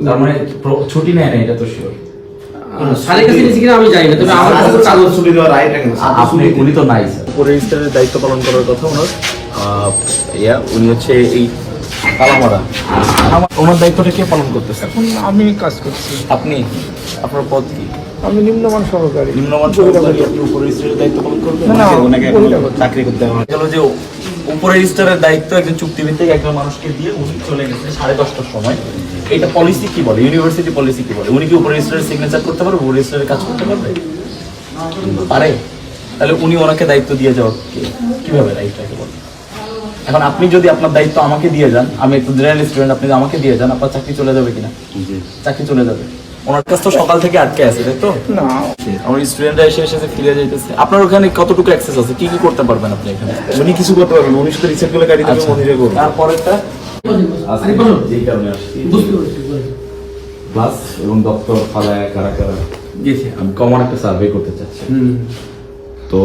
তার মানে ছুটি নেয় না, এটা তো শিওর। স্যারের কাছে নিয়েছি কিনা আমি জানি না, তবে আমার কাছে কাগজ ছুটি দেওয়ার রাইট আছে। আপনি উনি তো নাই স্যার। রেজিস্ট্রারের দায়িত্ব পালন করার কথা ওনার। উনি হচ্ছে এই কালামারা, ওনার দায়িত্বটা কে পালন করতেছে? এখন আমি কাজ করছি। আপনি, আপনার পদ কি? আমি নিম্নমান সহকারী। নিম্নমান সহকারী, আপনি উপর রেজিস্ট্রারের দায়িত্ব পালন করবেন? না, ওনাকে বহিরাগত। চাকরি করতে হবে গেল যে উপর রেজিস্ট্রারের দায়িত্ব একজন চুক্তিভিত্তিক একজন মানুষকে দিয়ে উনি চলে গেছে 10:30টার সময়। এটা পলিসি কি বলে, ইউনিভার্সিটি পলিসি কি বলে? উনি কি উপর রেজিস্ট্রারের সিগনেচার করতে পারবে, উপর রেজিস্ট্রারের কাজ করতে পারবে? পারে? তাহলে উনি ওনাকে দায়িত্ব দিয়ে যাওয়ার কিভাবে দায়িত্বকে বলে? এখন আপনি যদি আপনার দায়িত্ব আমাকে দিয়ে যান, আমি একটু জেনারেল স্টুডেন্ট, আপনি যদি আমাকে দিয়ে যান, আপনার চাকরি চলে যাবে কিনা? চাকরি চলে যাবে। ওনার কাছ তো সকাল থেকে আটকে আছে, তাই তো? না, আমার স্টুডেন্টরা এসে এসে ফিরে যাইতেছে। আপনার ওখানে কতটুকু অ্যাক্সেস আছে, কি কি করতে পারবেন আপনি এখানে? উনি কিছু করতে পারবেন, উনি শুধু রিসেট গুলো কাটি দেবে, মনিরে করবে। তারপরেরটা আজকে যেই কারণে আসছি, ক্লাস এবং দপ্তর ফালায় কারা কারা গেছে, আমি কমন একটা সার্ভে করতে চাচ্ছি। তো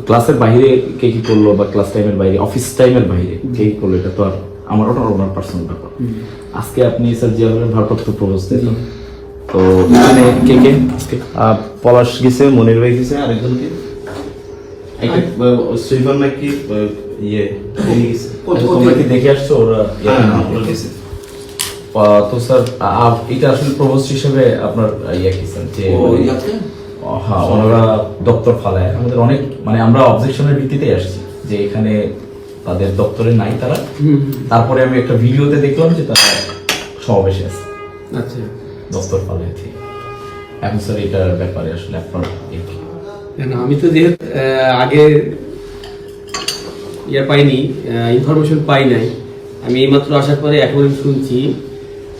ক্লাসের বাইরে কে কি করলো, বা ক্লাস টাইমের বাইরে, অফিস টাইমের বাইরে কে কি করলো, এটা তো আর আমার ওনার পার্সোনাল ব্যাপার। আজকে আপনি স্যার যে ভারপ্রাপ্ত প্রভোস্ট, তো এখানে কে কে আজকে? পলাশ গেছে, মনির ভাই গেছে, আরেকজন কি শ্রীফান নাকি ইয়ে উনি গেছে। তোমরা কি দেখে আসছো ওরা? ওরা গেছে। তো স্যার এটা আসলে প্রভোস্ট হিসেবে আপনার ইয়ে কি স্যার, যে হ্যাঁ ওনারা দপ্তর ফালায় আমাদের অনেক, মানে আমরা অবজেকশনের ভিত্তিতেই আসছি যে এখানে তাদের দপ্তরে নাই তারা। তারপরে আমি একটা ভিডিওতে দেখলাম যে তারা সমাবেশে আছে, আচ্ছা দপ্তর ফালায়। এখন স্যার এটার ব্যাপারে আসলে আপনার না, আমি তো যেহেতু আগে পাইনি, ইনফরমেশন পাই নাই, আমি এইমাত্র আসার পরে এখন শুনছি।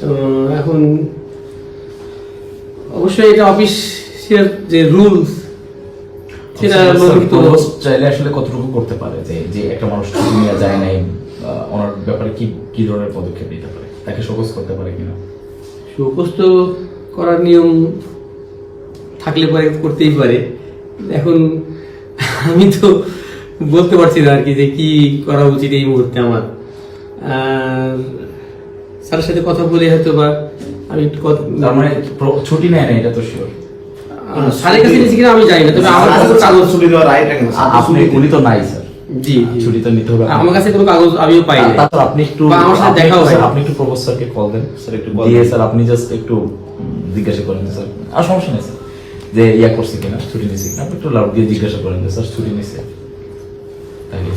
তো এখন অবশ্যই এটা অফিসের যে রুলস সেটা প্রভোস্ট চাইলে আসলে কতটুকু করতে পারে, যে একটা মানুষ ছুটি নিয়ে যায় নাই, ওনার ব্যাপারে কি কি ধরনের পদক্ষেপ নিতে পারে, তাকে শোকজ করতে পারে কিনা? শোকজ তো করার নিয়ম থাকলে পরে করতেই পারে। এখন আমি তো বলতে পারছি না আর কি যে কি করা উচিত এই মুহূর্তে আমার। স্যারের সাথে কথা বলে হয়তো বা আমি একটু তার মানে ছুটি নেয় না, এটা তো শিওর। স্যারের কাছে নিয়েছি কিনা আমি জানি না, তবে আমার কাছে কাগজ ছুটি দেওয়ার রাইট আছে। আপনি উনি তো নাই স্যার। জি ছুটি তো নিতে হবে। আমার কাছে কোনো কাগজ আমিও পাই না। তারপর আপনি একটু আমার সাথে দেখাও হয়। আপনি একটু প্রভোস্ট স্যারকে কল দেন, স্যার একটু দিয়ে স্যার আপনি জাস্ট একটু জিজ্ঞাসা করেন স্যার, আর সমস্যা নেই স্যার, যে ইয়া করছে কিনা, ছুটি নিয়েছে কিনা, আপনি একটু লাউড দিয়ে জিজ্ঞাসা করেন যে স্যার ছুটি নিয়েছে, তাহলে